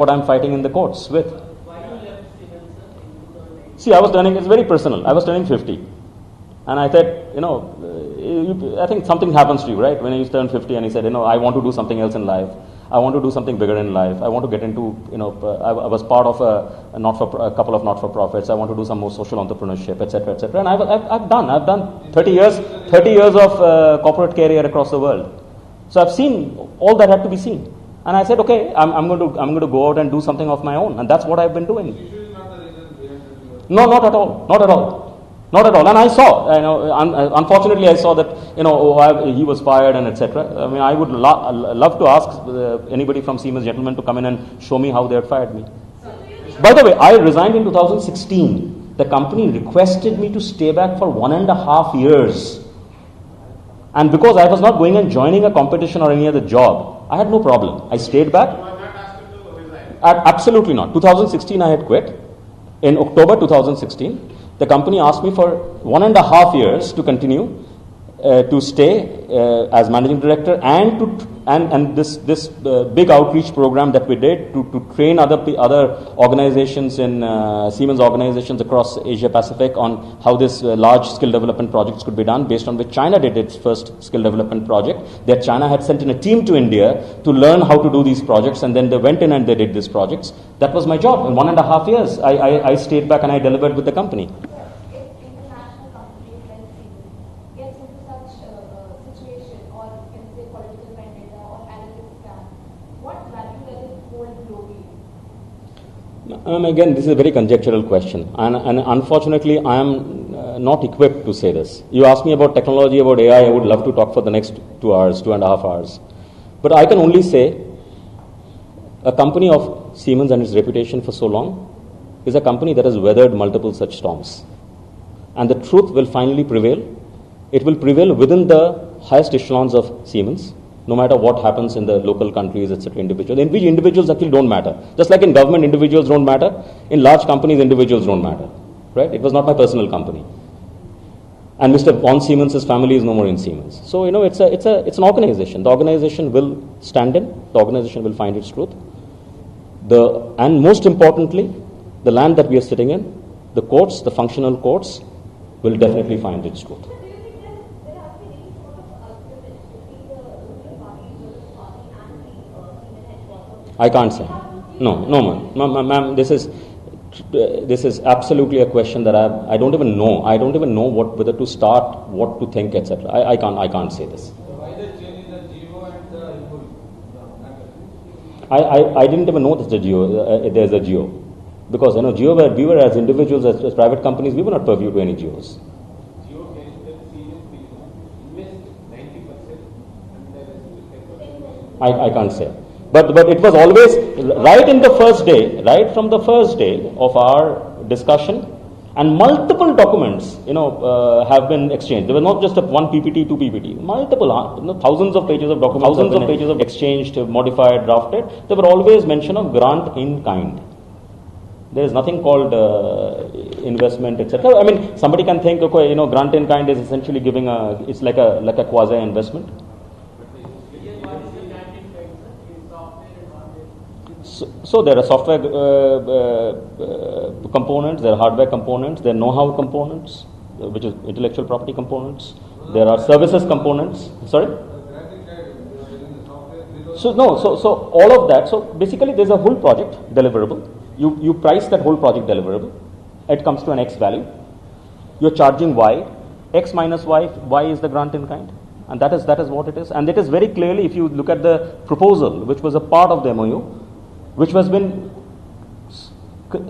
what I'm fighting in the courts with. See, it's very personal. I was turning 50. And I said, I think something happens to you, right? When you turn 50 and he said, I want to do something else in life. I want to do something bigger in life. I want to get into, I was part of a couple of not-for-profits. I want to do some more social entrepreneurship, etc., etc. And I've done 30 years of corporate career across the world. So I've seen all that had to be seen. And I said, okay, I'm going to go out and do something of my own. And that's what I've been doing. No, not at all. Not at all. Not at all. And I saw, unfortunately, I saw that, he was fired and etc. I mean, I would love to ask anybody from Siemens, gentlemen, to come in and show me how they had fired me. By the way, I resigned in 2016. The company requested me to stay back for 1.5 years. And because I was not going and joining a competition or any other job, I had no problem. I stayed back. Absolutely not. 2016, I had quit. In October 2016, the company asked me for 1.5 years to continue to stay as managing director and this big outreach program that we did to train other organizations in Siemens organizations across Asia Pacific on how this large skill development projects could be done, based on which China did its first skill development project. That China had sent in a team to India to learn how to do these projects, and then they went in and they did these projects. That was my job. In 1.5 years, I stayed back and I delivered with the company. Again, this is a very conjectural question, and unfortunately, I am not equipped to say this. You ask me about technology, about AI, I would love to talk for the next 2 hours, 2.5 hours. But I can only say a company of Siemens and its reputation for so long is a company that has weathered multiple such storms. And the truth will finally prevail. It will prevail within the highest echelons of Siemens, no matter what happens in the local countries, etc., individuals. In which individuals actually don't matter. Just like in government, individuals don't matter. In large companies, individuals don't matter. Right? It was not my personal company. And Mr. von Siemens' family is no more in Siemens. So, it's an organization. The organization will stand in. The organization will find its truth. And most importantly, the land that we are sitting in, the courts, the functional courts, will definitely find its truth. I can't say. No, ma'am. This is absolutely a question that I don't even know. I don't even know whether to start, what to think, etc. I can't say this. Why the change in the geo and the input? I didn't even know there's a geo, because geo we were as individuals, as private companies, we were not purview to any geos. Geo case with Siemens invest 90% and the rest will I can't say. But it was always right from the first day of our discussion, and multiple documents, have been exchanged. There was not just one PPT, 2 PPT, multiple, thousands of pages of documents, thousands of pages of exchanged, modified, drafted. There were always mention of grant in kind. There is nothing called investment, etc. I mean, somebody can think, okay, grant in kind is essentially giving it's like a quasi investment. So there are software components, there are hardware components, there are know-how components, which is intellectual property components. There are services components. Sorry. So all of that. So basically, there's a whole project deliverable. You price that whole project deliverable. It comes to an X value. You're charging Y. X minus Y. Y is the grant in kind, and that is what it is. And it is very clearly, if you look at the proposal, which was a part of the MOU, which has been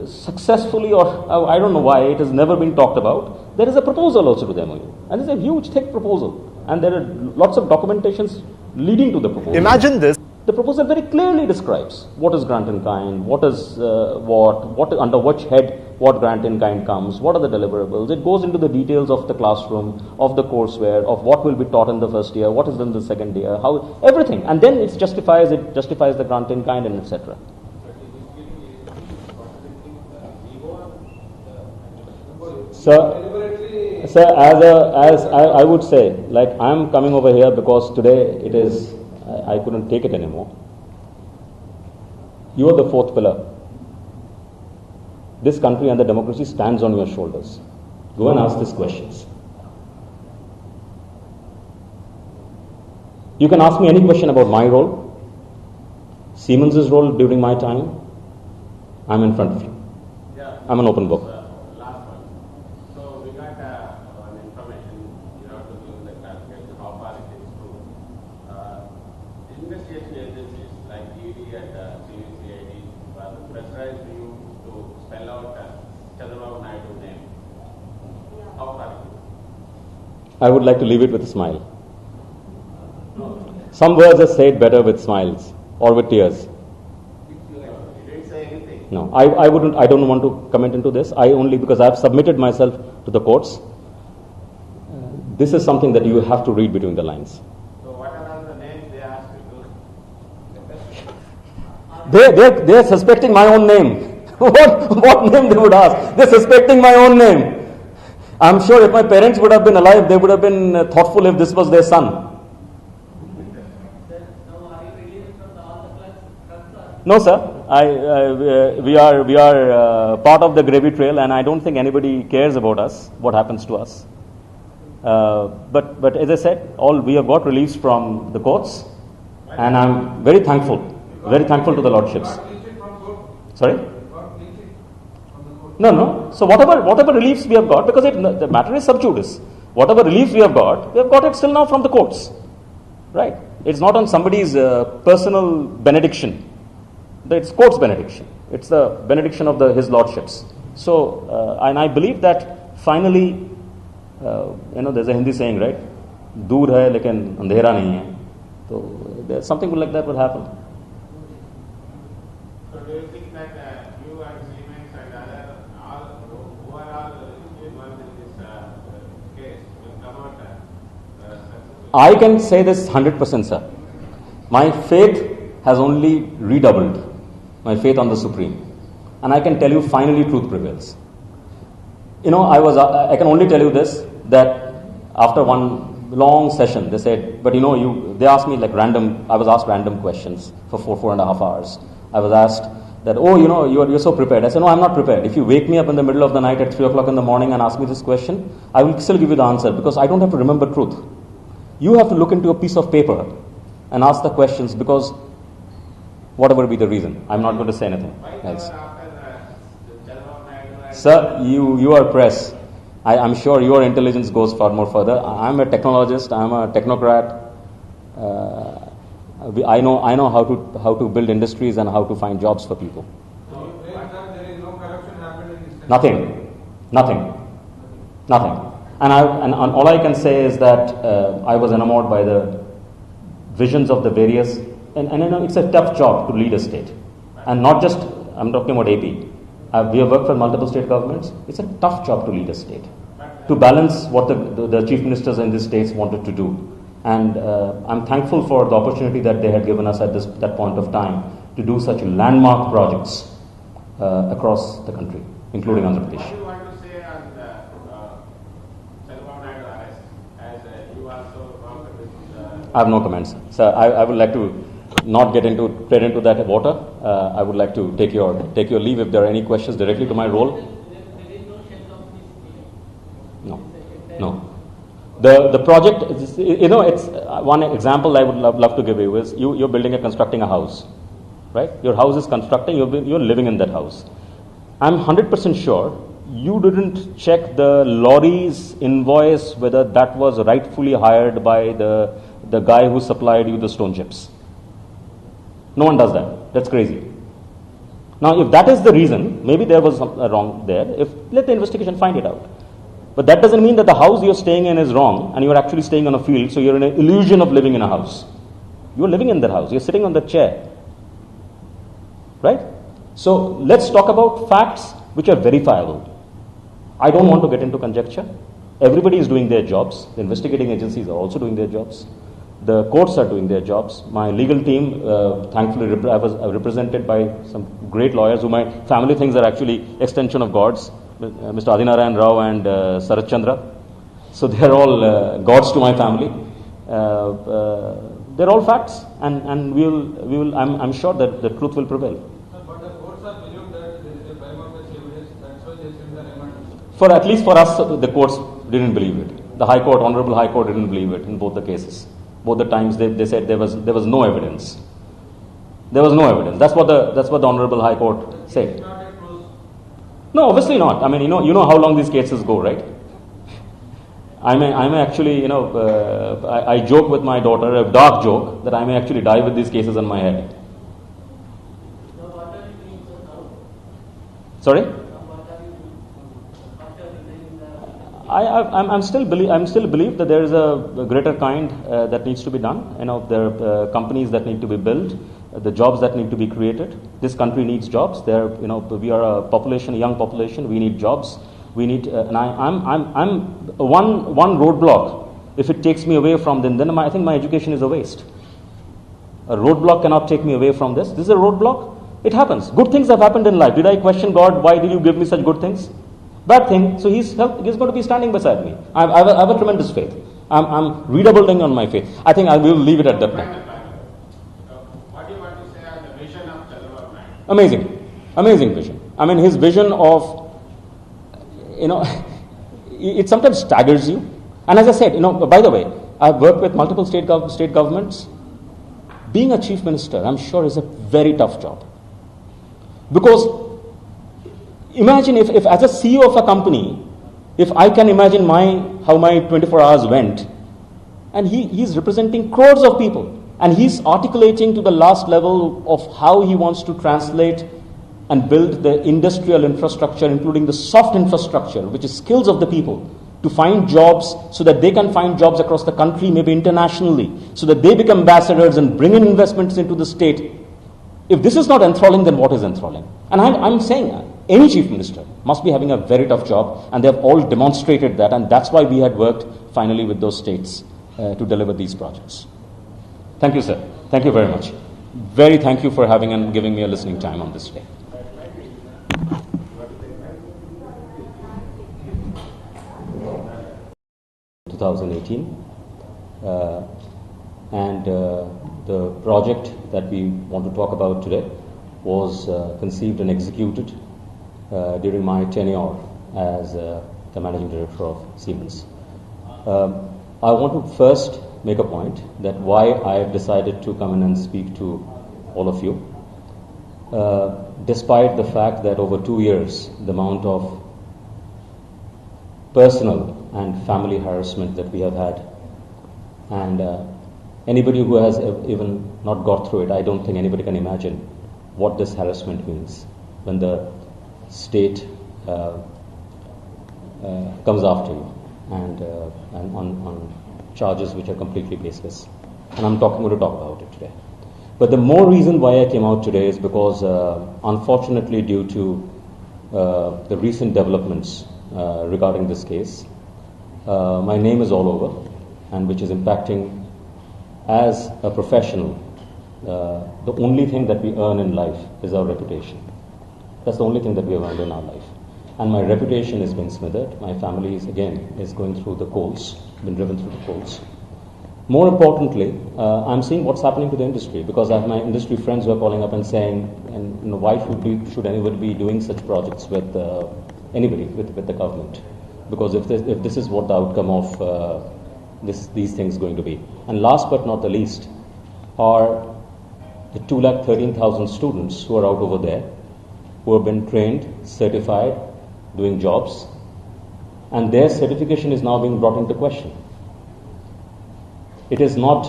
successfully, or I don't know why it has never been talked about. There is a proposal also to the MOU, and it's a huge, thick proposal, and there are lots of documentations leading to the proposal. Imagine this. The proposal very clearly describes what is grant in kind, what is what under which head what grant in kind comes, what are the deliverables. It goes into the details of the classroom, of the courseware, of what will be taught in the first year, what is in the second year, how everything, and then it justifies the grant in kind and etc. Sir, as I would say, like, I am coming over here because today it is, I couldn't take it anymore. You are the fourth pillar. This country and the democracy stands on your shoulders. Go and ask these questions. You can ask me any question about my role, Siemens' role during my time. I'm in front of you. Yeah. I'm an open book. Last one. So we got one information. You have to give the clarification how far it is true. Investigation agencies like ED and CID were pressurized you to spell out Chandrababu Naidu's name. How far it is? I would like to leave it with a smile. Some words are said better with smiles or with tears. You didn't say anything. No, I don't want to comment into this. I only, because I've submitted myself to the courts. This is something that you have to read between the lines. So what are all the names they asked you to? They're suspecting my own name. What name they would ask? They're suspecting my own name. I'm sure if my parents would have been alive, they would have been thoughtful if this was their son. No, sir. We are part of the gravy trail, and I don't think anybody cares about us, what happens to us. But as I said, we have got reliefs from the courts, and I'm very thankful to the lordships. Sorry? No. So whatever reliefs we have got, because the matter is sub judice. Whatever reliefs we have got it still now from the courts, right? It's not on somebody's personal benediction. It's court's benediction. It's the benediction of his lordships. So, and I believe that finally, there's a Hindi saying, right? Dur hai, lekin andhera nahi hai. So, something like that will happen. So do you think that you and Siemens and other, who are all involved in this case will come out successful? I can say this 100%, sir. My faith has only redoubled. My faith on the Supreme. And I can tell you, finally truth prevails. I can only tell you this, that after one long session, they said, but they asked me I was asked random questions for 4.5 hours. I was asked that, you're so prepared. I said, no, I'm not prepared. If you wake me up in the middle of the night at 3 o'clock in the morning and ask me this question, I will still give you the answer, because I don't have to remember truth. You have to look into a piece of paper and ask the questions, because whatever be the reason, I'm not going to say anything else. Sir, you are press. I'm sure your intelligence goes far more further. I'm a technologist. I'm a technocrat. I know how to build industries and how to find jobs for people. So there is no corruption happened in this country? Nothing. And all I can say is that I was enamored by the visions of the various. And it's a tough job to lead a state. And not just, I'm talking about AP. We have worked for multiple state governments. It's a tough job to lead a state. To balance what the chief ministers in these states wanted to do. And I'm thankful for the opportunity that they had given us at that point of time to do such landmark projects across the country, including Andhra Pradesh. What do you want to say on the Chandrababu Naidu arrest, as you also worked with... I have no comments. Sir, I would like to not get into that water. I would like to take your leave if there are any questions directly to my role. No. The project, it's one example I would love to give you is you're constructing a house, right? Your house is constructing, you're living in that house. I'm 100% sure you didn't check the lorry's invoice whether that was rightfully hired by the guy who supplied you the stone chips. No one does that. That's crazy. Now, if that is the reason, maybe there was wrong there. Let the investigation find it out. But that doesn't mean that the house you're staying in is wrong and you're actually staying on a field, so you're in an illusion of living in a house. You're living in that house. You're sitting on the chair. Right? So, let's talk about facts which are verifiable. I don't want to get into conjecture. Everybody is doing their jobs. The investigating agencies are also doing their jobs. The courts are doing their jobs. My legal team, thankfully, I was represented by some great lawyers who my family thinks are actually extension of gods, Mr. Adinarayan Rao and Sarat Chandra. So they are all gods to my family. They're all facts, and we will. I'm sure that the truth will prevail. sir believed that there is a prima facie evidence, that's why they sent the remand. For at least for us, the courts didn't believe it. The High Court, Honorable High Court, didn't believe it in both the cases. Both the times they said there was no evidence. There was no evidence. That's what the Honorable High Court said. It's not a close. No, obviously not. I mean, you know how long these cases go, right? I may actually, I joke with my daughter, a dark joke, that I may actually die with these cases on my head. So what are you doing now? Sorry? What are you doing after resigning the? I'm still believe that there is a greater kind that needs to be done. There are companies that need to be built, the jobs that need to be created. This country needs jobs. We are a population, a young population. We need jobs. We need, and I'm one roadblock. If it takes me away from them, then I think my education is a waste. A roadblock cannot take me away from this. This is a roadblock. It happens. Good things have happened in life. Did I question God? Why did you give me such good things? Bad thing. So he's going to be standing beside me. I have a tremendous faith. I'm redoubling on my faith. I think I will leave it at that point. What do you want to say on the vision of Chandrababu Naidu? Amazing vision. I mean, his vision of, it sometimes staggers you. And as I said, by the way, I've worked with multiple state governments. Being a chief minister, I'm sure, is a very tough job. Because imagine if as a CEO of a company, if I can imagine how my 24 hours went, and he's representing crores of people, and he's articulating to the last level of how he wants to translate and build the industrial infrastructure, including the soft infrastructure, which is skills of the people, to find jobs so that they can find jobs across the country, maybe internationally, so that they become ambassadors and bring in investments into the state. If this is not enthralling, then what is enthralling? And I'm saying any chief minister must be having a very tough job, and they have all demonstrated that, and that's why we had worked finally with those states to deliver these projects. Thank you, sir. Thank you very much. Very thank you for having and giving me a listening time on this day. 2018, and the project that we want to talk about today was conceived and executed during my tenure as the managing director of Siemens. I want to first make a point that why I have decided to come in and speak to all of you, despite the fact that over 2 years the amount of personal and family harassment that we have had, and anybody who has even not got through it, I don't think anybody can imagine what this harassment means when the state comes after you and on charges which are completely baseless. And I'm going to talk about it today. But the more reason why I came out today is because unfortunately, due to the recent developments regarding this case, my name is all over, and which is impacting as a professional. The only thing that we earn in life is our reputation. That's the only thing that we have earned in our life. And my reputation has been smothered. My family is going through the coals, been driven through the coals. More importantly, I'm seeing what's happening to the industry, because I have my industry friends who are calling up and saying, why should anybody be doing such projects with anybody, with the government? Because if this is what the outcome of these things going to be. And last but not the least are the 213,000 students who are out over there, who have been trained, certified, doing jobs, and their certification is now being brought into question. It is not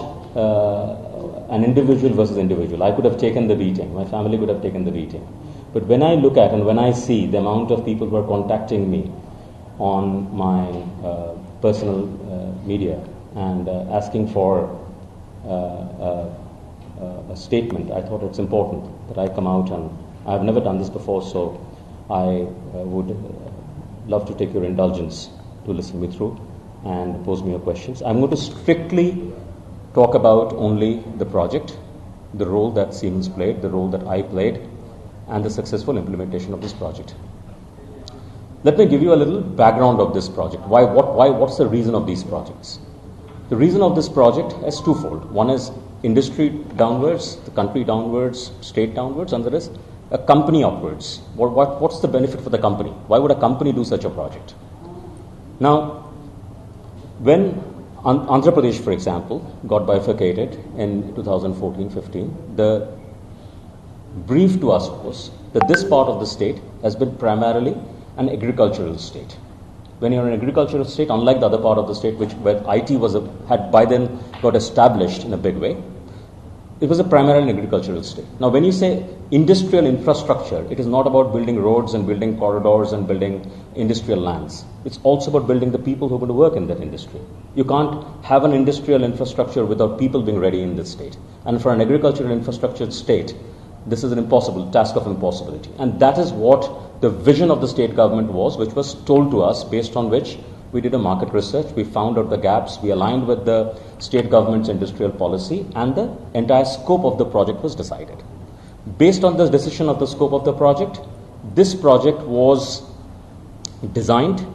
an individual versus individual. I could have taken the beating. My family could have taken the beating. But when I look at and when I see the amount of people who are contacting me on my personal media and asking for a statement, I thought it's important that I come out, and I've never done this before, so I would love to take your indulgence to listen me through and pose me your questions. I'm going to strictly talk about only the project, the role that Siemens played, the role that I played, and the successful implementation of this project. Let me give you a little background of this project. What's the reason of these projects? The reason of this project is twofold. One is industry downwards, the country downwards, state downwards, and there is a company operates, what's the benefit for the company? Why would a company do such a project? Now, when Andhra Pradesh, for example, got bifurcated in 2014-15, the brief to us was that this part of the state has been primarily an agricultural state. When you're an agricultural state, unlike the other part of the state, where IT had by then got established in a big way, it was a primarily agricultural state. Now, when you say industrial infrastructure, it is not about building roads and building corridors and building industrial lands. It's also about building the people who are going to work in that industry. You can't have an industrial infrastructure without people being ready in this state. And for an agricultural infrastructure state, this is an impossible task of impossibility. And that is what the vision of the state government was, which was told to us, based on which we did a market research, we found out the gaps, we aligned with the state government's industrial policy, and the entire scope of the project was decided. Based on the decision of the scope of the project, this project was designed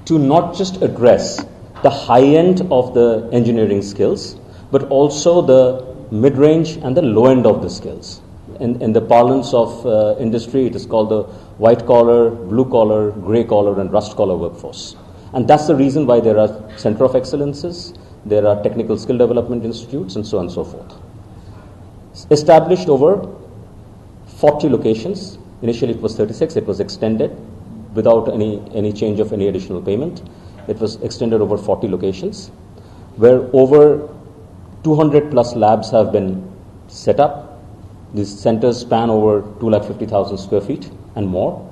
to not just address the high end of the engineering skills, but also the mid-range and the low end of the skills. In the parlance of industry, it is called the white-collar, blue-collar, grey-collar, and rust-collar workforce. And that's the reason why there are Center of Excellences, there are technical skill development institutes, and so on and so forth. Established over 40 locations. Initially it was 36, it was extended without any change of any additional payment. It was extended over 40 locations, where over 200 plus labs have been set up. These centers span over 250,000 square feet and more.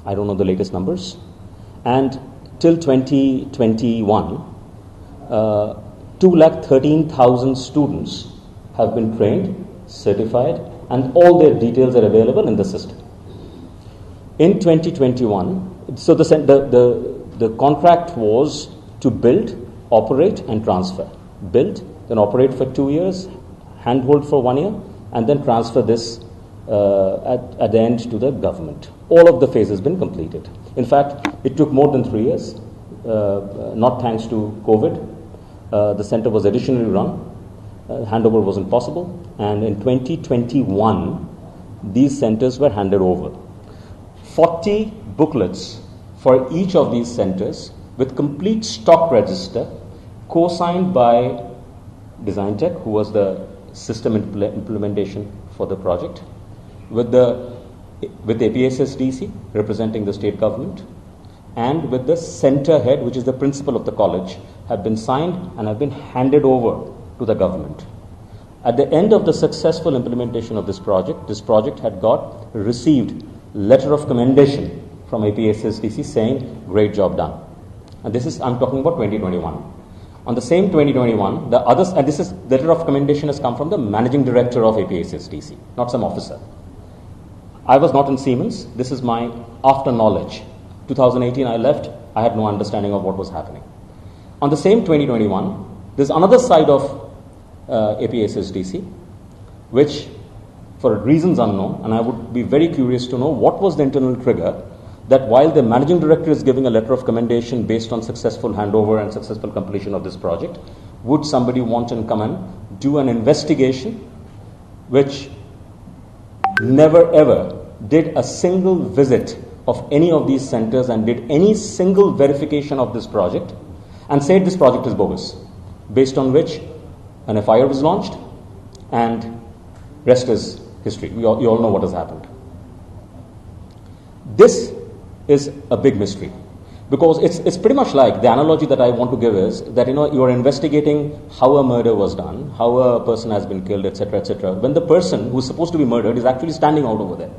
I don't know the latest numbers. And till 2021, 213,000 students have been trained, certified, and all their details are available in the system. In 2021, so the contract was to build, operate, and transfer. Build, then operate for 2 years, handhold for 1 year, and then transfer this at the end to the government. All of the phase has been completed. In fact, it took more than 3 years, not thanks to COVID. The center was additionally run. Handover wasn't possible. And in 2021, these centers were handed over. 40 booklets for each of these centers with complete stock register, co-signed by Design Tech, who was the system implementation for the project, with APSSDC representing the state government, and with the center head, which is the principal of the college, have been signed and have been handed over to the government. At the end of the successful implementation of this project had received letter of commendation from APSSDC saying, great job done. And I'm talking about 2021. On the same 2021, the others, and this is letter of commendation has come from the managing director of APSSDC, not some officer. I was not in Siemens. This is my after knowledge. 2018 I left. I had no understanding of what was happening. On the same 2021, there's another side of APSSDC, which for reasons unknown, and I would be very curious to know what was the internal trigger that while the managing director is giving a letter of commendation based on successful handover and successful completion of this project, would somebody want to come and do an investigation which never ever did a single visit of any of these centers and did any single verification of this project and said this project is bogus, based on which an FIR was launched and rest is history. You all know what has happened. This is a big mystery, because it's pretty much like the analogy that I want to give is that you are investigating how a murder was done, how a person has been killed, etc., when the person who is supposed to be murdered is actually standing out over there.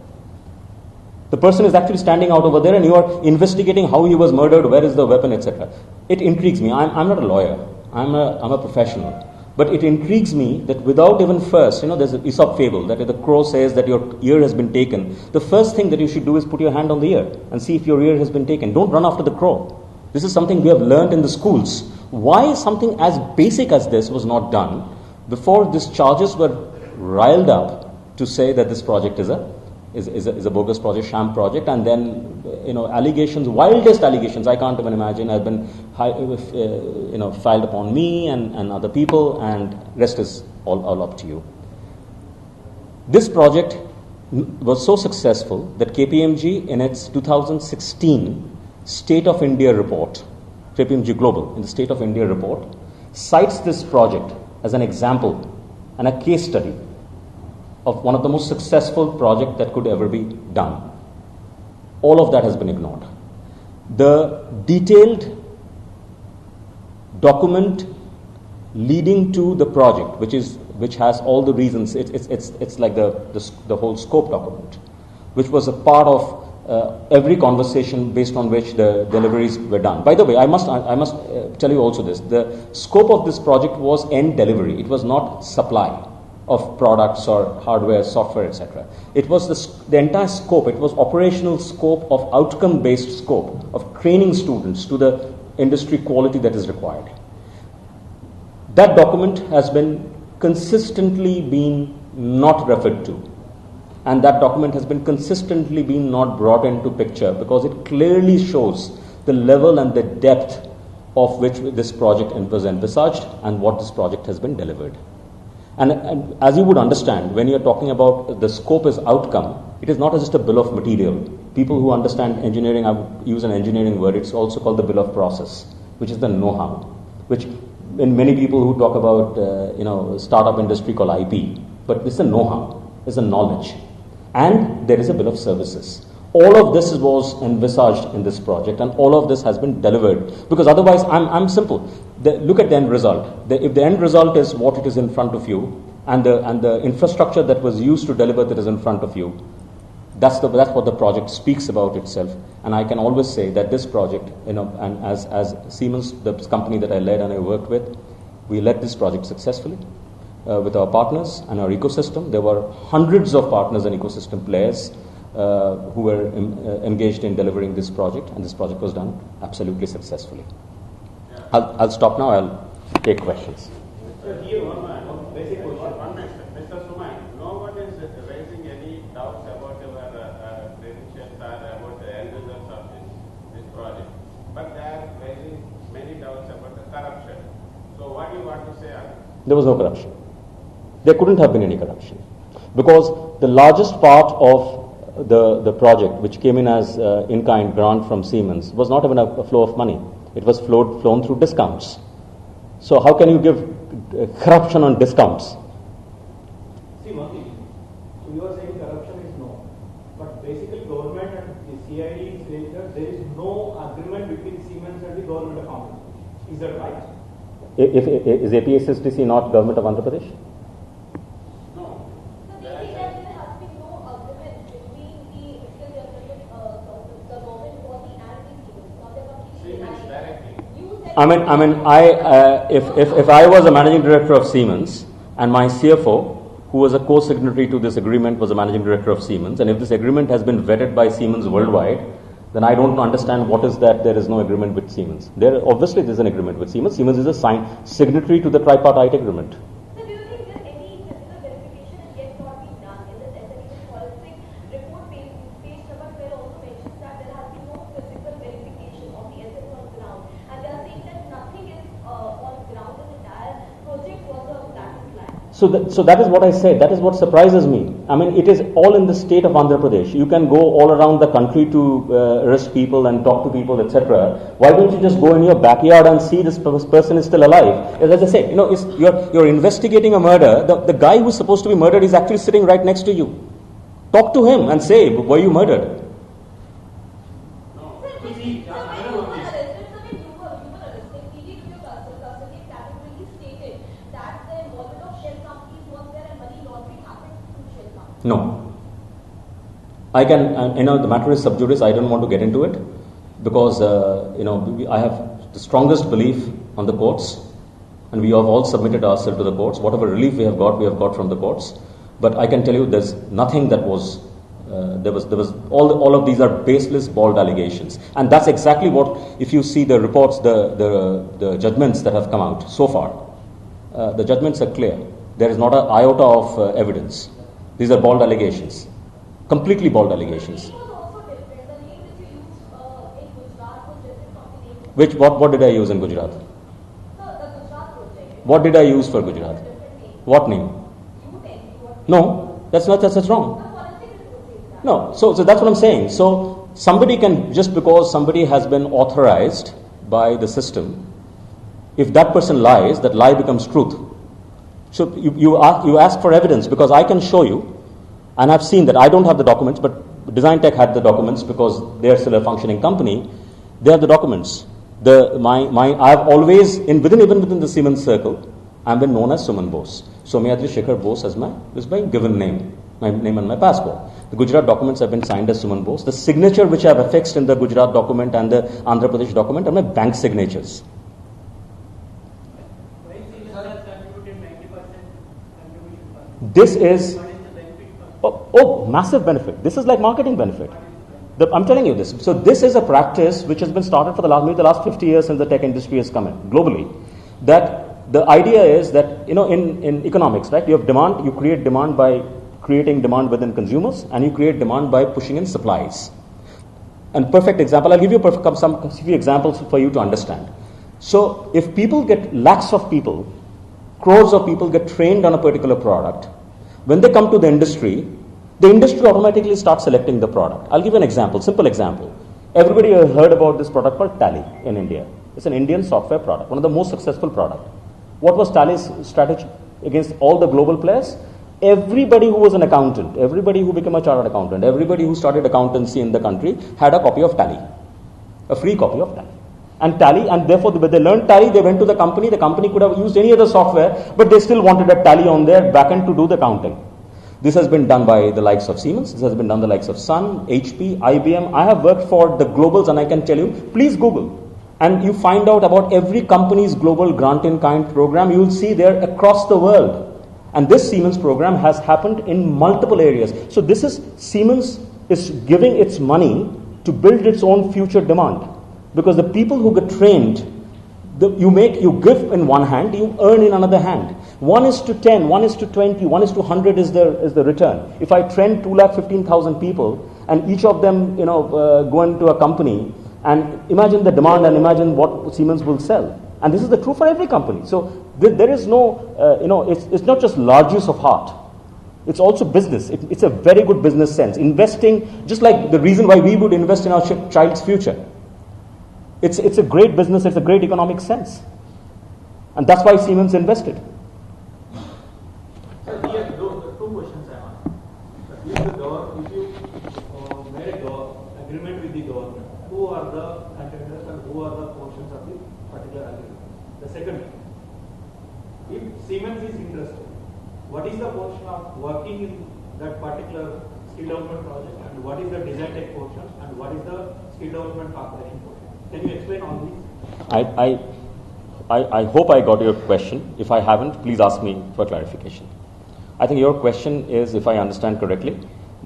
The person is actually standing out over there, and you are investigating how he was murdered, where is the weapon, etc. It intrigues me. I'm not a lawyer. I'm a professional. But it intrigues me that without even first, there's an Aesop fable that if the crow says that your ear has been taken, the first thing that you should do is put your hand on the ear and see if your ear has been taken. Don't run after the crow. This is something we have learned in the schools. Why something as basic as this was not done before these charges were riled up to say that this project is a bogus project, sham project, and then allegations, wildest allegations I can't even imagine, have been filed upon me and other people, and rest is all up to you. This project was so successful that KPMG in its 2016 State of India report, KPMG Global in the State of India report, cites this project as an example and a case study of one of the most successful projects that could ever be done. All of that has been ignored. The detailed document leading to the project, which has all the reasons, it's like the whole scope document, which was a part of every conversation based on which the deliveries were done. By the way, I must tell you also this: the scope of this project was end delivery. It was not supply of products or hardware, software, etc. It was the entire scope. It was operational scope of outcome-based scope of training students to the industry quality that is required. That document has been consistently been not referred to, and that document has been consistently been not brought into picture because it clearly shows the level and the depth of which this project was envisaged and what this project has been delivered. And as you would understand, when you're talking about the scope as outcome, it is not just a bill of material. People who understand engineering, I would use an engineering word, it's also called the bill of process, which is the know-how, which in many people who talk about, startup industry call IP, but it's a know-how, it's a knowledge. And there is a bill of services. All of this was envisaged in this project, and all of this has been delivered. Because otherwise, I'm simple. Look at the end result. If the end result is what it is in front of you, and the infrastructure that was used to deliver that is in front of you, that's what the project speaks about itself. And I can always say that this project, and as Siemens, the company that I led and I worked with, we led this project successfully. With our partners and our ecosystem. There were hundreds of partners and ecosystem players who were engaged in delivering this project, and this project was done absolutely successfully. Yeah. I'll stop now. I'll take questions. So here one basic question. One minute. Mr. Suman, no one is raising any doubts about your credentials or about the end results of this project, but they are raising many doubts about the corruption. So what do you want to say on this? There was no corruption. There couldn't have been any corruption because the largest part of the project, which came in as in-kind grant from Siemens, was not even a flow of money. It was flown through discounts. So how can you give corruption on discounts? See, one thing, so you are saying corruption is no, but basically government and the CID is saying that there is no agreement between Siemens and the government of Andhra Pradesh. Is that right? Is APSSTC not government of Andhra Pradesh? If I was a managing director of Siemens and my CFO, who was a co-signatory to this agreement, was a managing director of Siemens, and if this agreement has been vetted by Siemens worldwide, then I don't understand what is that there is no agreement with Siemens. Obviously there's an agreement with Siemens. Siemens is a signatory to the tripartite agreement. So do you think that any physical verification has yet not been done in this SME forensic report page number 12 also mentions that there has been no physical verification of the assets on ground, and they are saying that nothing is on ground. The entire project was a black and white. So that is what I said. That is what surprises me. I mean, it is all in the state of Andhra Pradesh. You can go all around the country to arrest people and talk to people, etc. Why don't you just go in your backyard and see this person is still alive? As I said, you're investigating a murder. The guy who's supposed to be murdered is actually sitting right next to you. Talk to him and say, were you murdered? No. I can, the matter is sub judice. I don't want to get into it because, I have the strongest belief on the courts, and we have all submitted ourselves to the courts. Whatever relief we have got from the courts. But I can tell you there's nothing that was, there was all of these are baseless, bald allegations. And that's exactly what, if you see the reports, the judgments that have come out so far, the judgments are clear. There is not an iota of evidence. These are bald allegations, completely bald allegations. What did I use in Gujarat? What did I use for Gujarat? What name? No, that's wrong. No, so that's what I'm saying. So somebody can, just because somebody has been authorized by the system, if that person lies, that lie becomes truth. So you ask for evidence, because I can show you, and I've seen that. I don't have the documents, but Design Tech had the documents because they're still a functioning company. They have the documents. I've always, even within the Siemens circle, I've been known as Suman Bose. Somyadri Shekhar Bose is my given name, my name on my passport. The Gujarat documents have been signed as Suman Bose. The signature which I've affixed in the Gujarat document and the Andhra Pradesh document are my bank signatures. This is massive benefit. This is like marketing benefit. I'm telling you this. So this is a practice which has been started for the last 50 years since the tech industry has come in globally. That the idea is that, in economics, right, you have demand, you create demand by creating demand within consumers, and you create demand by pushing in supplies. And perfect example, I'll give you some few examples for you to understand. So if people lakhs of people, crores of people get trained on a particular product, when they come to the industry automatically starts selecting the product. I'll give you an example, simple example. Everybody has heard about this product called Tally in India. It's an Indian software product, one of the most successful products. What was Tally's strategy against all the global players? Everybody who was an accountant, everybody who became a chartered accountant, everybody who started accountancy in the country had a copy of Tally, a free copy of Tally. And Tally, and therefore when they learned Tally, they went to the company could have used any other software, but they still wanted a Tally on their backend to do the counting. This has been done by the likes of Siemens, this has been done by the likes of Sun, HP, IBM. I have worked for the globals, and I can tell you, please Google. And you find out about every company's global grant-in-kind program. You will see there across the world. And this Siemens program has happened in multiple areas. So this is, Siemens is giving its money to build its own future demand. Because the people who get trained, you give in one hand, you earn in another hand. 1:10, 1:20, 1:100 is the return. If I train 2,15,000 people, and each of them, go into a company, and imagine the demand and imagine what Siemens will sell. And this is the true for every company. So there is no, it's not just large use of heart. It's also business. It's a very good business sense. Investing, just like the reason why we would invest in our child's future. It's a great business, it's a great economic sense. And that's why Siemens invested. Sir, here are two questions I asked. If you made a agreement with the government, who are the contenders and who are the portions of the particular agreement? The second, if Siemens is interested, what is the portion of working in that particular skill development project, and what is the design tech portion, and what is the skill development corporation portion? Can you explain all these? I hope I got your question. If I haven't, please ask me for clarification. I think your question is, if I understand correctly,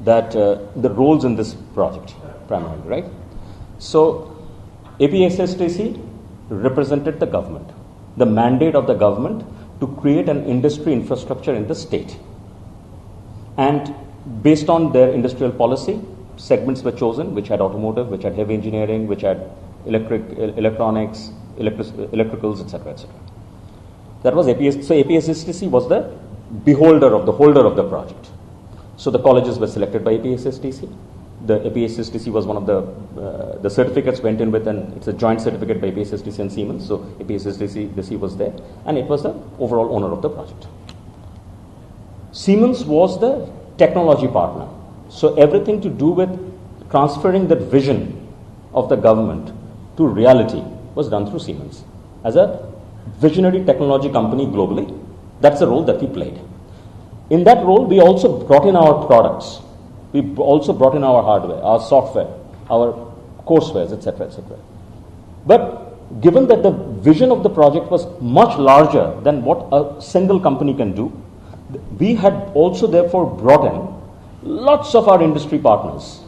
that the roles in this project, primarily, right? So, APSSTC represented the government, the mandate of the government to create an industry infrastructure in the state. And based on their industrial policy, segments were chosen, which had automotive, which had heavy engineering, which had electronics, electricals, etc., etc. That was APS. So APSSTC was the holder of the project. So the colleges were selected by APSSTC. The APSSTC was one of the certificates went in with, and it's a joint certificate by APSSTC and Siemens. So APSSTC was there, and it was the overall owner of the project. Siemens was the technology partner. So everything to do with transferring that vision of the government to reality was done through Siemens. As a visionary technology company globally, that's the role that we played. In that role, we also brought in our products. We also brought in our hardware, our software, our coursewares, etc., etc. But given that the vision of the project was much larger than what a single company can do, we had also therefore brought in lots of our industry partners.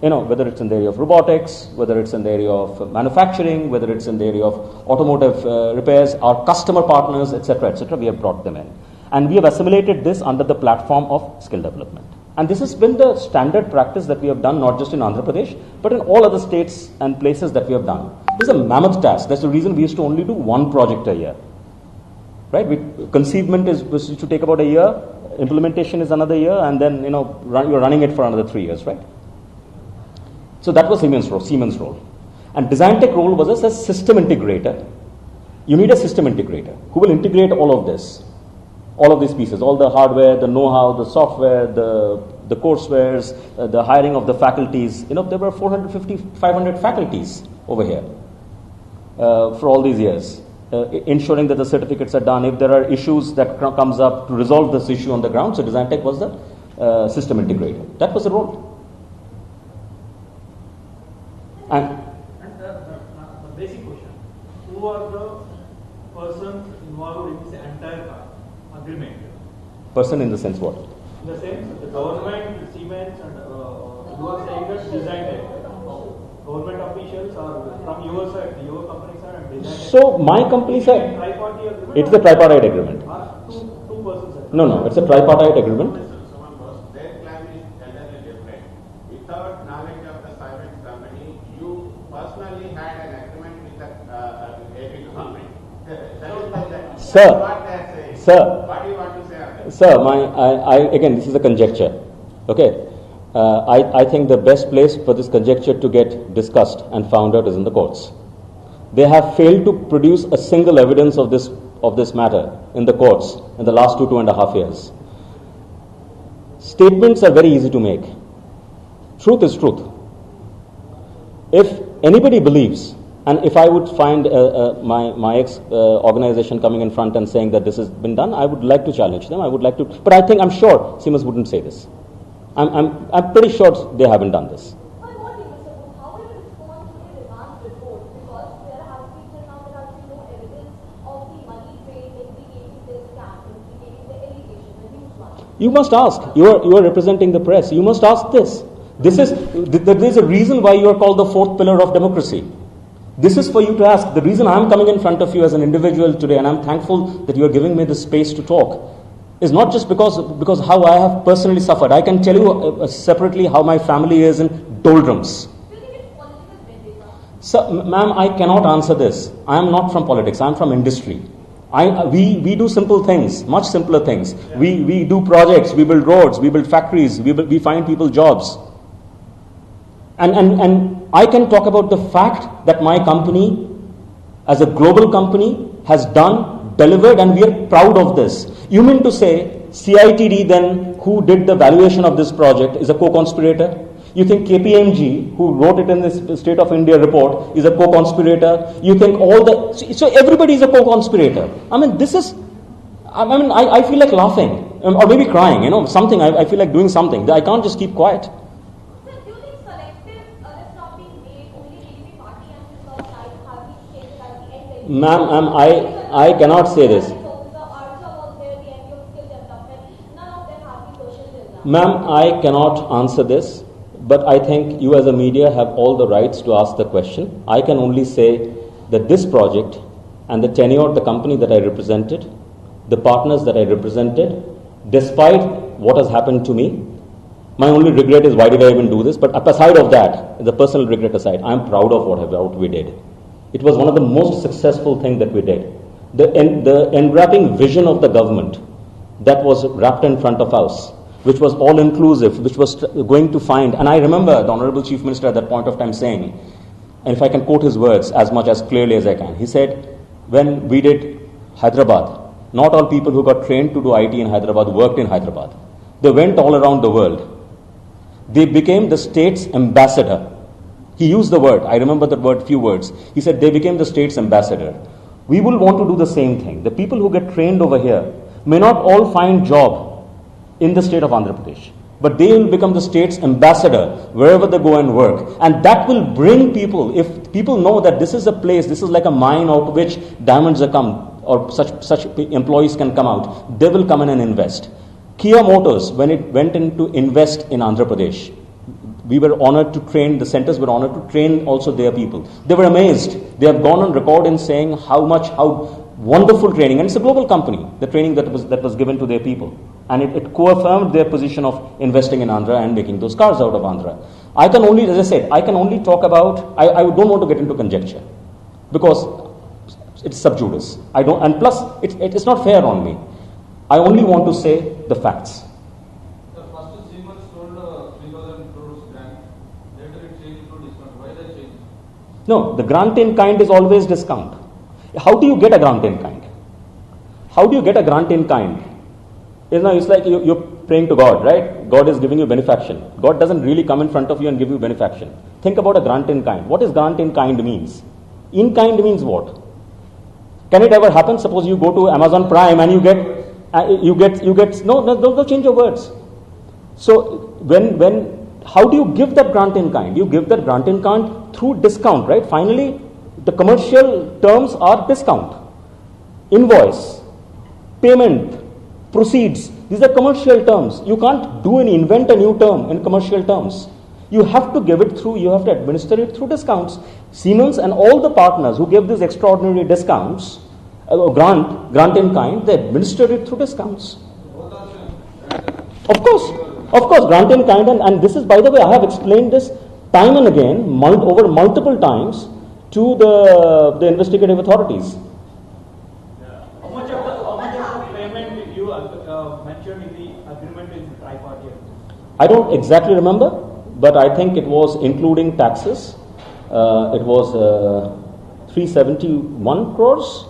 Whether it's in the area of robotics, whether it's in the area of manufacturing, whether it's in the area of automotive repairs, our customer partners, etc., we have brought them in. And we have assimilated this under the platform of skill development. And this has been the standard practice that we have done, not just in Andhra Pradesh, but in all other states and places that we have done. This is a mammoth task. That's the reason we used to only do one project a year. Right? Conceivement used to take about a year. implementation is another year, and then you're running it for another 3 years, right? So that was Siemens' role. And Design Tech role was as a system integrator. You need a system integrator who will integrate all of this, all of these pieces, all the hardware, the know-how, the software, the coursewares, the hiring of the faculties. There were 450, 500 faculties over here for all these years, ensuring that the certificates are done. If there are issues that comes up, to resolve this issue on the ground. So Design Tech was the system integrator. That was the role. And the basic question: who are the persons involved in this entire agreement? Person in the sense what? In the sense, the government, Siemens, and you are saying that Design Tech, government officials are from your side, your company side, and Design Tech. So my company side, Tripartite agreement. it's a tripartite agreement. Or two persons. No, it's a tripartite agreement. Mr. Suman Bose, their claim is entirely different. Without knowledge of the Siemens company, you personally had an agreement with the AP government. Sir. What they are saying. Sir. What do you want to say on that? Sir, again, this is a conjecture. Okay, I think the best place for this conjecture to get discussed and found out is in the courts. They have failed to produce a single evidence of this matter in the courts in the last 2.5 years. Statements are very easy to make. Truth is truth. If anybody believes, and if I would find my organization coming in front and saying that this has been done, I would like to challenge them. I would like to, but I'm sure Siemens wouldn't say this. I'm pretty sure they haven't done this. But what do you, Mr. Bose, how will you respond to the remand report? Because there has been till now there has been no evidence of the money trail implicating this scam, implicating the allegation, the news one. You must ask. You are representing the press. You must ask this. There is a reason why you are called the fourth pillar of democracy. This is for you to ask. The reason I'm coming in front of you as an individual today, and I'm thankful that you are giving me the space to talk, is not just because how I have personally suffered. I can tell you separately how my family is in doldrums. Do you think it's political vendetta? So, ma'am, I cannot answer this. I am not from politics. I am from industry. We do simple things, much simpler things. We do projects, we build roads, we build factories, we find people jobs. And I can talk about the fact that my company, as a global company, has delivered, and we are proud of this. You mean to say CITD then, who did the valuation of this project, is a co-conspirator? You think KPMG, who wrote it in this State of India report, is a co-conspirator? You think so everybody is a co-conspirator. I mean, I feel like laughing, or maybe crying, something. I feel like doing something. I can't just keep quiet. Sir, do you think selective arrests are being made only PDP party and the South side have been stated at the end? Ma'am, I cannot say this. Ma'am, I cannot answer this, but I think you as a media have all the rights to ask the question. I can only say that this project and the tenure of the company that I represented, the partners that I represented, despite what has happened to me, my only regret is why did I even do this? But aside of that, the personal regret aside, I am proud of what we did. It was one of the most successful things that we did. The enwrapping vision of the government that was wrapped in front of us, which was all inclusive, which was going to find, and I remember the Honorable Chief Minister at that point of time saying, and if I can quote his words as much as clearly as I can, he said, when we did Hyderabad, not all people who got trained to do IT in Hyderabad worked in Hyderabad. They went all around the world. They became the state's ambassador. He used the word, I remember that word, few words. He said they became the state's ambassador. We will want to do the same thing. The people who get trained over here may not all find job in the state of Andhra Pradesh, but they will become the state's ambassador wherever they go and work. And that will bring people, if people know that this is a place, this is like a mine out of which diamonds are come, or such employees can come out, they will come in and invest. Kia Motors, when it went in to invest in Andhra Pradesh, we were honored to train, the centers were honored to train also their people. They were amazed. They have gone on record in saying how wonderful training, and it's a global company, the training that was given to their people. And it co-affirmed their position of investing in Andhra and making those cars out of Andhra. I can only, as I said, I can only talk about, I don't want to get into conjecture, because it's sub judice. And plus, it's not fair on me. I only want to say the facts. The first Siemens sold 3,000 crores grant. Later it changed to discount. Why that change? No, the grant in kind is always discount. How do you get a grant in kind? How do you get a grant in kind? It's like you're praying to God, right? God is giving you benefaction. God doesn't really come in front of you and give you benefaction. Think about a grant in kind. What is grant in kind means? In kind means what? Can it ever happen? Suppose you go to Amazon Prime and you get no change your words. So how do you give that grant in kind? You give that grant in kind through discount, right? Finally, the commercial terms are discount, invoice, payment, proceeds. These are commercial terms. You can't invent a new term in commercial terms. You have to administer it through discounts. Siemens and all the partners who gave these extraordinary discounts, grant in kind, they administered it through discounts. Of course, grant in kind, and this is, by the way, I have explained this time and again, over multiple times to the investigative authorities. How much of the payment did you mention in the agreement in the tri-party agreement? I don't exactly remember, but I think it was including taxes. It was 371 crores.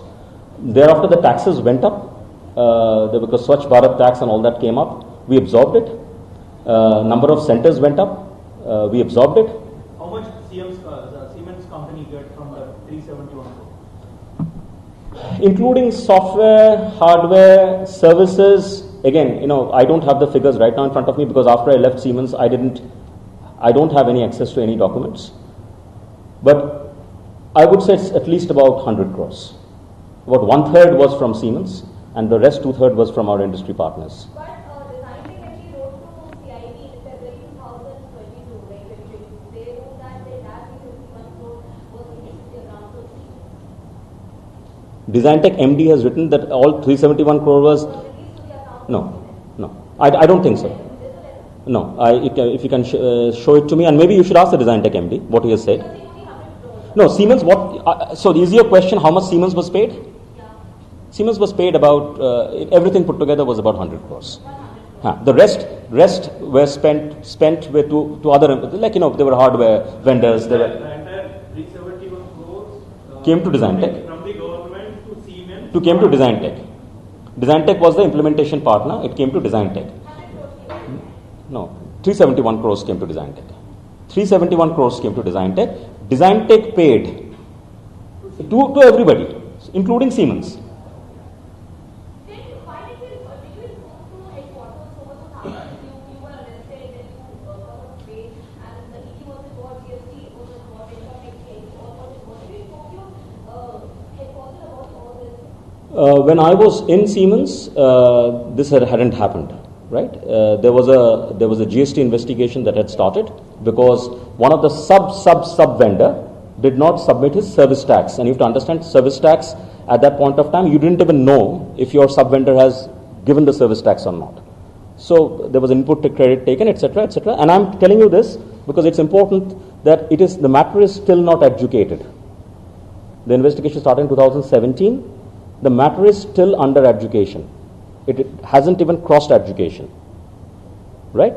Thereafter, the taxes went up because Swachh Bharat tax and all that came up. We absorbed it. Number of centers went up. We absorbed it. How much the Siemens company get from the 371 crore? Including software, hardware, services. Again, I don't have the figures right now in front of me because after I left Siemens, I don't have any access to any documents. But I would say it's at least about 100 crores. About 1/3 was from Siemens, and the rest 2/3 was from our industry partners. But designing actually wrote to CID in February 2022, like 2022. They wrote that the entire 351 crore was released to the account of Siemens. Designtek MD has written that all 371 crore was... Released to the account No, of no. I don't think so. Siemens. There's a letter. No, if you can show it to me, and maybe you should ask the Designtek MD what he has said. Because they only 100 crores. No, Siemens, so is your question how much Siemens was paid? Yeah. Siemens was paid about, everything put together was about 100 crores. 100 crores. The rest were spent with to other, like, there were hardware vendors, there The were, entire 371 crores Came to Designtek. from the government to Siemens. came to Designtek. Designtek was the implementation partner, it came to Designtek. 100 crores came. No, 371 crores came to Designtek. 371 crores came to Designtek. Designtek paid to everybody, including Siemens. Then why did you inform to headquarters so much was happening? You were arrested and you got a pay, and the ED was involved, GST was involved, income exchange was involved. Did you inform your headquarters about all this? When I was in Siemens, this hadn't happened, right? There was a GST investigation that had started because one of the sub vendor did not submit his service tax, and you have to understand service tax at that point of time you didn't even know if your sub vendor has given the service tax or not. So there was input to credit taken, etc., etc. And I'm telling you this because it's important that the matter is still not adjudicated. The investigation started in 2017. The matter is still under adjudication. It hasn't even crossed adjudication, right?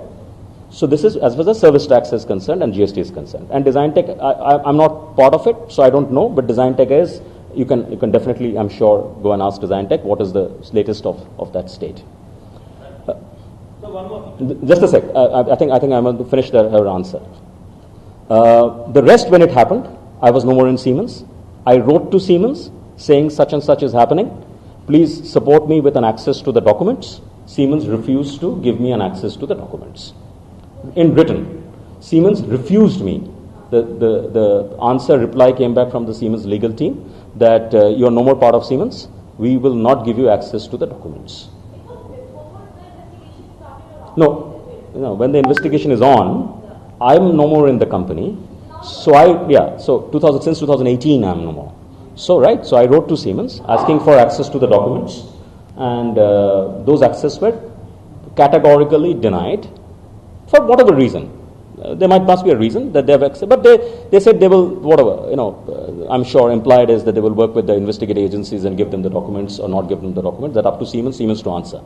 So this is as far as the service tax is concerned and GST is concerned. And Designtek, I'm not part of it, so I don't know. But Designtek is, you can definitely, I'm sure, go and ask Designtek what is the latest of that state. So one more thing. Just a sec. I think I'm going to finish her answer. The rest, when it happened, I was no more in Siemens. I wrote to Siemens saying such and such is happening. Please support me with an access to the documents. Siemens refused to give me an access to the documents. In written, Siemens refused me. The answer reply came back from the Siemens legal team that you are no more part of Siemens. We will not give you access to the documents. It was before the investigation started or after? No, when the investigation is on, I'm no more in the company. So since 2018 I'm no more. So I wrote to Siemens asking for access to the documents, and those access were categorically denied for whatever reason. There must be a reason that they have access, but they said they will, whatever, I'm sure implied is that they will work with the investigative agencies and give them the documents or not give them the documents. That's up to Siemens to answer.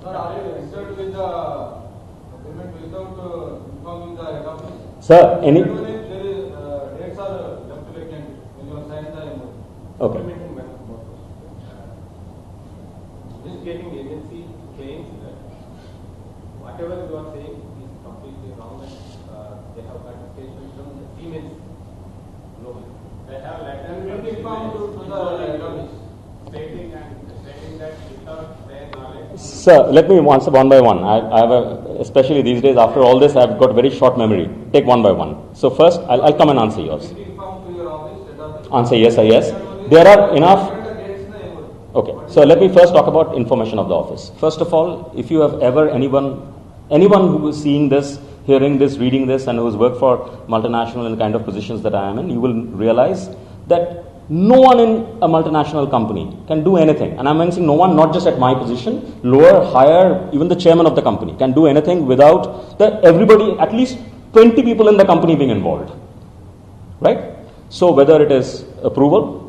Sir, are you registered with the agreement without informing the head office? Sir, any... There is, dates are left vacant when you are signing the MOU. Okay. This getting agency claims that whatever you are saying is completely wrong and they have got statement from the Siemens global. They have letters Will be informed to the head office. stating that without their knowledge. Sir, let me answer one by one. I have especially these days, after all this, I've got very short memory. Take one by one. So first, I'll come and answer yours. Will be informed to your office, head office. Answer yes or yes. There are enough... Okay, so let me first talk about information of the office. First of all, if you have ever anyone who is seeing this, hearing this, reading this, and who has worked for multinational and the kind of positions that I am in, you will realize that no one in a multinational company can do anything. And I'm mentioning no one, not just at my position, lower, higher, even the chairman of the company can do anything without everybody, at least 20 people in the company being involved. Right? So whether it is approval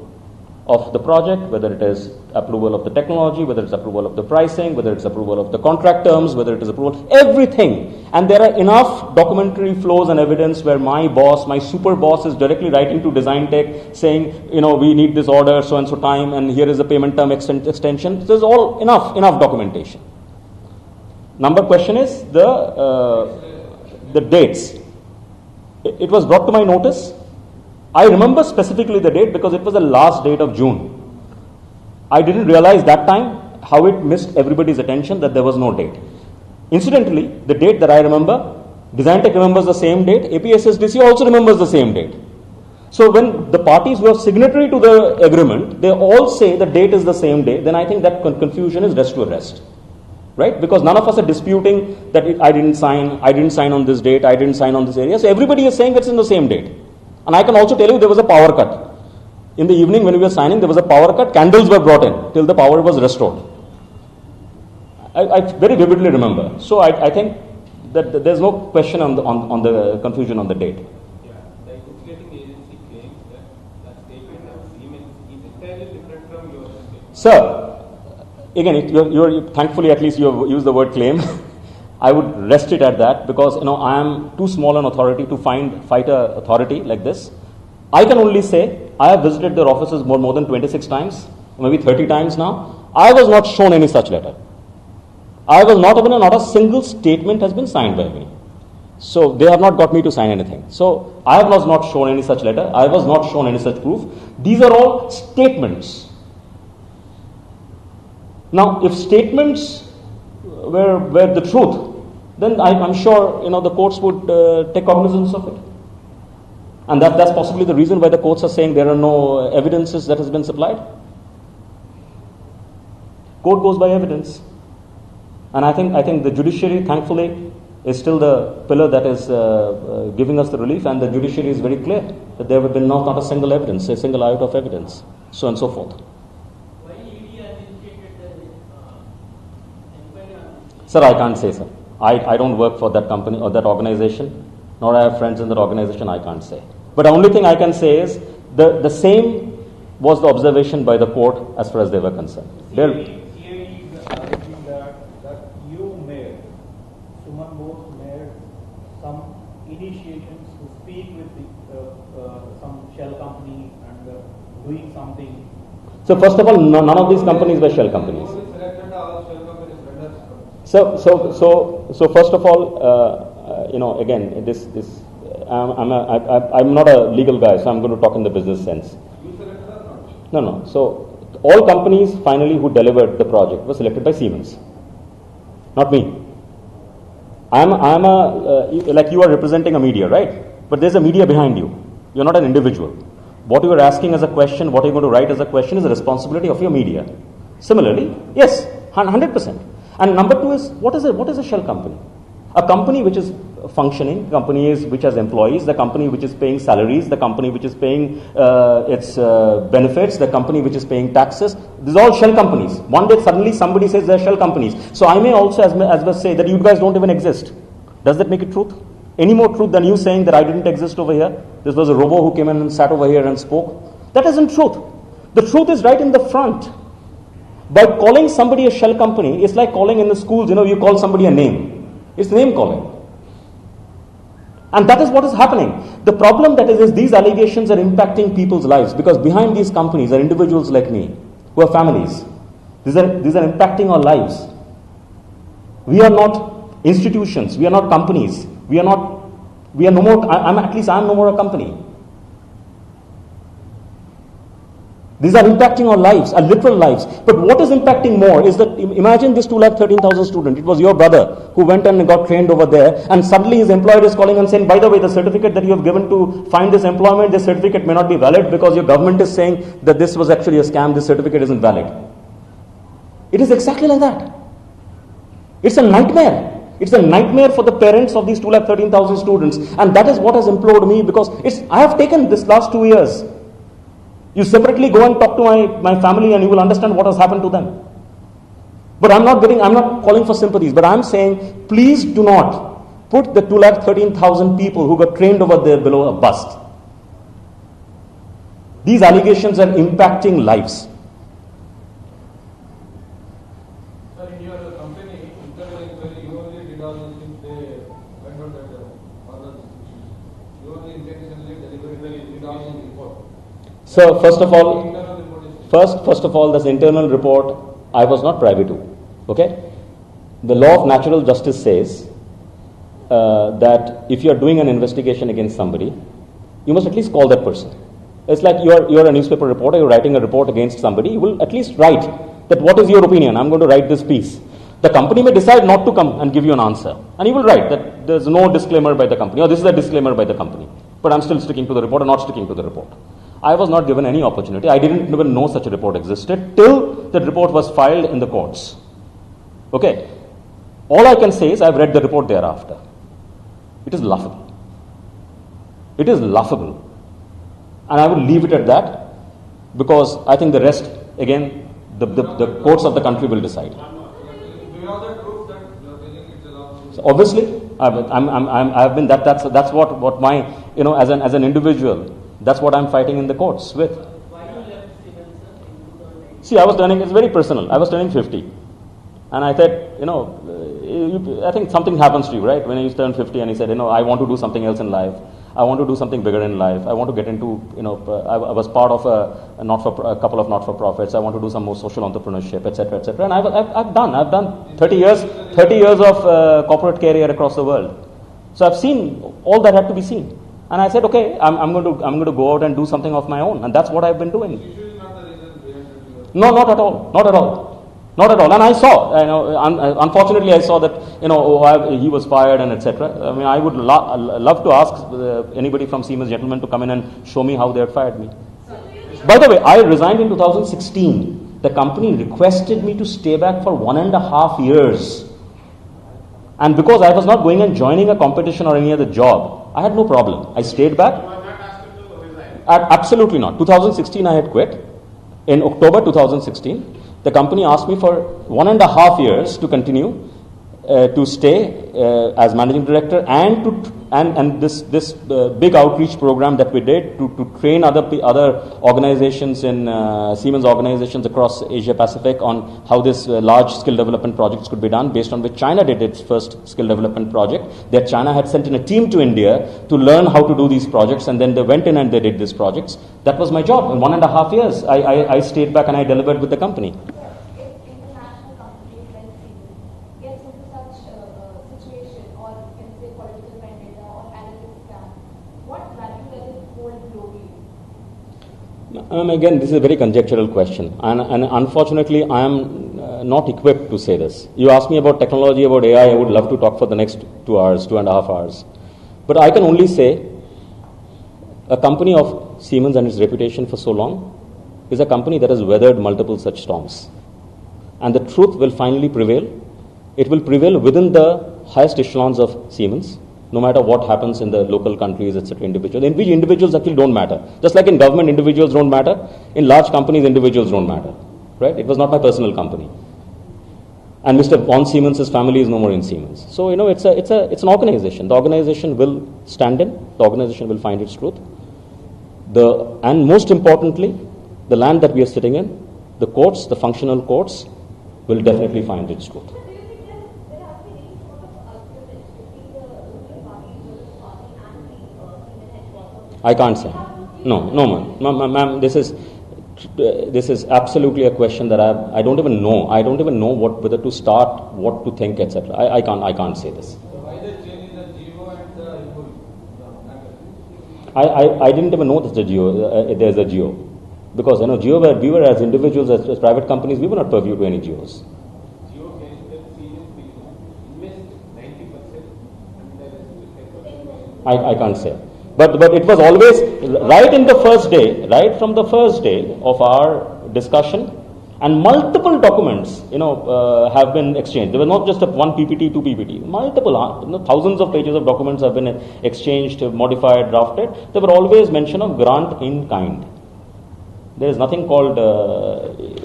of the project, whether it is approval of the technology, whether it's approval of the pricing, whether it's approval of the contract terms, whether it is approval, everything. And there are enough documentary flows and evidence where my boss, my super boss is directly writing to design tech saying, we need this order, so and so time, and here is the payment term extension. There's all enough documentation. Number question is the dates. It was brought to my notice. I remember specifically the date because it was the last date of June. I didn't realize that time how it missed everybody's attention that there was no date. Incidentally, the date that I remember, Design Tech remembers the same date, APSSDC also remembers the same date. So when the parties who are signatory to the agreement, they all say the date is the same date, then I think that confusion is rest to rest. Right? Because none of us are disputing that I didn't sign on this date, I didn't sign on this area. So everybody is saying it's in the same date. And I can also tell you there was a power cut. In the evening when we were signing, there was a power cut. Candles were brought in till the power was restored. I very vividly remember. So I think that there's no question on the confusion on the date. Yeah, the investigating agency claims that the statement of Siemens is entirely different from your statement. Sir, again, you're thankfully at least you have used the word claim. I would rest it at that because I am too small an authority to fight a authority like this. I can only say I have visited their offices more than 26 times, maybe 30 times now. I was not shown any such letter. I was not a single statement has been signed by me. So they have not got me to sign anything. So I was not shown any such letter. I was not shown any such proof. These are all statements. Now, if statements were the truth, then I'm sure the courts would take cognizance of it. And that's possibly the reason why the courts are saying there are no evidences that has been supplied. Court goes by evidence. And I think the judiciary, thankfully, is still the pillar that is giving us the relief, and the judiciary is very clear that there have been not a single evidence, a single iota of evidence, so on and so forth. Why ED has initiated the inquiry on this? Sir, I can't say, sir. I don't work for that company or that organization, nor I have friends in that organization, I can't say. But the only thing I can say is the same was the observation by the court as far as they were concerned. CID is arguing that you made, Suman Bose made some initiations to speak with some shell companies and doing something. So first of all, none of these companies were shell companies. So first of all, again, I'm not a legal guy, so I'm going to talk in the business sense. You selected or not? No. So all companies finally who delivered the project were selected by Siemens, not me. I'm like you are representing a media, right? But there's a media behind you. You're not an individual. What you are asking as a question, what you're going to write as a question is the responsibility of your media. Similarly, yes, 100%. And number two is, what is a shell company? A company which is functioning, company which has employees, the company which is paying salaries, the company which is paying its benefits, the company which is paying taxes. These are all shell companies. One day suddenly somebody says they're shell companies. So I may also as well say that you guys don't even exist. Does that make it truth? Any more truth than you saying that I didn't exist over here? This was a robo who came in and sat over here and spoke. That isn't truth. The truth is right in the front. By calling somebody a shell company, it's like calling in the schools, you call somebody a name. It's name calling. And that is what is happening. The problem that is these allegations are impacting people's lives, because behind these companies are individuals like me who have families. These are impacting our lives. We are not institutions. We are not companies. We are no more. I'm no more a company. These are impacting our lives, our literal lives. But what is impacting more is that, imagine this 213,000 student. It was your brother who went and got trained over there, and suddenly his employer is calling and saying, by the way, the certificate that you have given to find this employment, this certificate may not be valid because your government is saying that this was actually a scam, this certificate isn't valid. It is exactly like that. It's a nightmare. It's a nightmare for the parents of these 213,000 students. And that is what has implored me, because I have taken this last 2 years. You separately go and talk to my family and you will understand what has happened to them. But I'm not calling for sympathies, but I'm saying, please do not put the 213,000 people who got trained over there below a bust. These allegations are impacting lives. Sir, in your company, you only did all these things, they went out at other institutions. You only intentionally deliberately did all these reports. So first of all, this internal report, I was not privy to. Okay? The law of natural justice says that if you are doing an investigation against somebody, you must at least call that person. It's like you're a newspaper reporter, you're writing a report against somebody, you will at least write that what is your opinion, I'm going to write this piece. The company may decide not to come and give you an answer. And you will write that there's no disclaimer by the company, or this is a disclaimer by the company. But I'm still sticking to the report or not sticking to the report. I was not given any opportunity. I didn't even know such a report existed till the report was filed in the courts. Okay. All I can say is I've read the report thereafter. It is laughable. It is laughable. And I will leave it at that, because I think the rest, again, the courts of the country will decide. Do you have the proof that you are telling it's a lawsuit? So obviously, I've been that's what my, as an individual, that's what I'm fighting in the courts with. Why you left Siemens, sir, in 2008? See, it's very personal. I was turning 50. And I said, I think something happens to you, right? When you turn 50 and he said, I want to do something else in life. I want to do something bigger in life. I want to get into, I was part of a couple of not-for-profits. I want to do some more social entrepreneurship, etc., etc. And I've done 30 years of corporate career across the world. So I've seen all that had to be seen. And I said, okay, I'm going to go out and do something of my own. And that's what I've been doing. Issue is not the reason behind it. No, not at all. Not at all. Not at all. And I saw, unfortunately, I saw that, he was fired and etc. I mean, I would love to ask anybody from Siemens, gentlemen, to come in and show me how they had fired me. By the way, I resigned in 2016. The company requested me to stay back for 1.5 years. And because I was not going and joining a competition or any other job, I had no problem. I stayed back. You were not asked to resign. Absolutely not. 2016 I had quit. In October 2016, the company asked me for 1.5 years to continue to stay as managing director, and this big outreach program that we did to train other organizations in Siemens organizations across Asia Pacific on how this large skill development projects could be done, based on which China did its first skill development project. That China had sent in a team to India to learn how to do these projects, and then they went in and they did these projects. That was my job. In 1.5 years, I stayed back and I delivered with the company. If international companies like Siemens gets into such situation, or you can say political vendetta or analytics scam, what value does it hold globally? Again, this is a very conjectural question, and unfortunately, I am not equipped to say this. You ask me about technology, about AI, I would love to talk for the next 2 hours, 2.5 hours. But I can only say a company of Siemens and its reputation for so long is a company that has weathered multiple such storms. And the truth will finally prevail. It will prevail within the highest echelons of Siemens, no matter what happens in the local countries, etc., individuals. In which individuals actually don't matter. Just like in government, individuals don't matter. In large companies, individuals don't matter. Right? It was not my personal company. And Mr. von Siemens' family is no more in Siemens. So, it's an organization. The organization will stand in. The organization will find its truth. And most importantly, the land that we are sitting in the courts, the functional courts, will definitely find its truth. So do you think there has been any sort of argument between the ruling party, Congress party, and the Siemens headquarters? I can't say. No, ma'am. This is absolutely a question that I don't even know. I don't even know whether to start, what to think, etc. I can't say this. So why the change in the GO and the MOU? I didn't even know there's a geo, because we were as individuals, as private companies, we were not purview to any geos. Geo case that Siemens will invest 90% and the rest will take I can't say. But it was always right in the first day, right from the first day of our discussion, and multiple documents, have been exchanged. There was not just one PPT, two PPT, multiple, thousands of pages of documents have been exchanged, modified, drafted. There were always mention of grant in kind. There is nothing called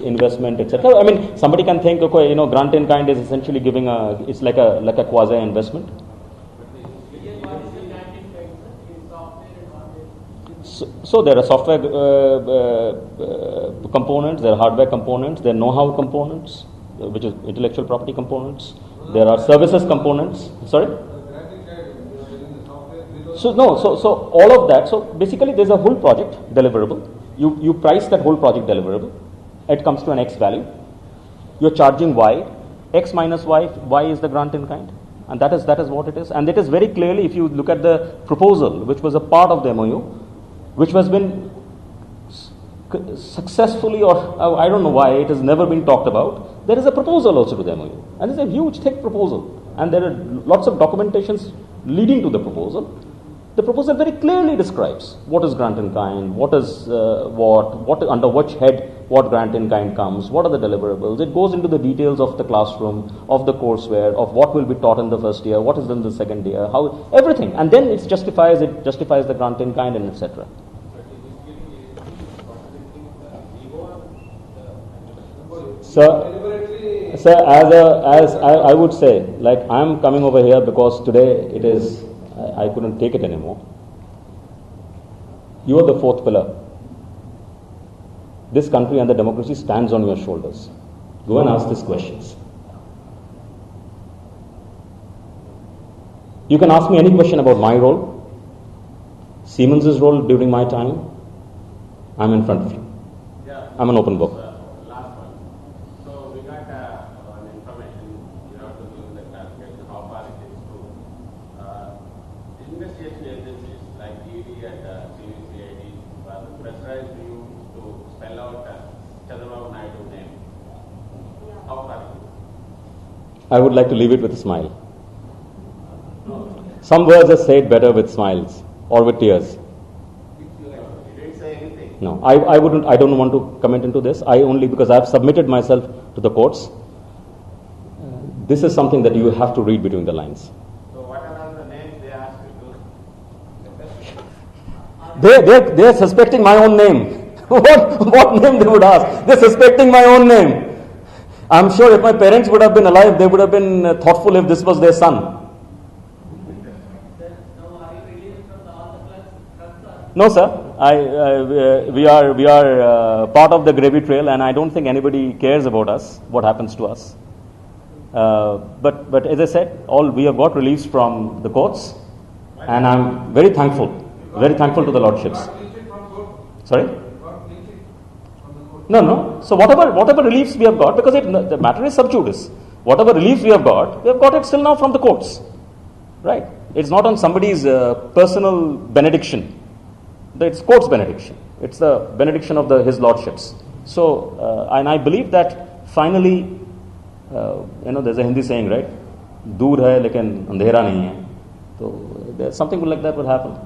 investment, etc. I mean, somebody can think, okay, grant in kind is essentially giving it's like a quasi investment. So there are software components, there are hardware components, there are know-how components, which is intellectual property components. There are services components. Sorry. So all of that. So basically, there's a whole project deliverable. You price that whole project deliverable. It comes to an X value. You're charging Y. X minus Y. Y is the grant in kind, and that is what it is. And it is very clearly, if you look at the proposal, which was a part of the MOU, which has been successfully, or I don't know why it has never been talked about. There is a proposal also to the MOU, and it's a huge, thick proposal, and there are lots of documentations leading to the proposal. The proposal very clearly describes what is grant in kind, what is what under which head what grant in kind comes, what are the deliverables. It goes into the details of the classroom, of the courseware, of what will be taught in the first year, what is in the second year, how everything, and then it justifies the grant in kind and etc. Sir, as I would say, like, I'm coming over here because today it is, I couldn't take it anymore. You are the fourth pillar. This country and the democracy stands on your shoulders. Go and ask these questions. You can ask me any question about my role, Siemens' role during my time. I'm in front of you. Yeah. I'm an open book. Last one. So we got an information. You have to give the clarification how far it is true. Investigation agencies like ED and CID were pressurized you to spell out Chandrababu Naidu's name. How far it is? I would like to leave it with a smile. Some words are said better with smiles or with tears. You didn't say anything. No, I don't want to comment into this. I only, because I have submitted myself to the courts. This is something that you have to read between the lines. So what are all the names they asked you to? They are suspecting my own name. What name they would ask? They're suspecting my own name. I'm sure if my parents would have been alive, they would have been thoughtful if this was their son. No, sir. We are part of the gravy trail, and I don't think anybody cares about us, what happens to us. But as I said, we have got released from the courts, and I'm very thankful to the lordships. Sorry? No. So whatever reliefs we have got, because the matter is sub judice. Whatever relief we have got it still now from the courts, right? It's not on somebody's personal benediction. It's court's benediction. It's the benediction of his lordships. So, and I believe that finally, there's a Hindi saying, right? दूर है लेकिन अंधेरा नहीं है. So something like that will happen.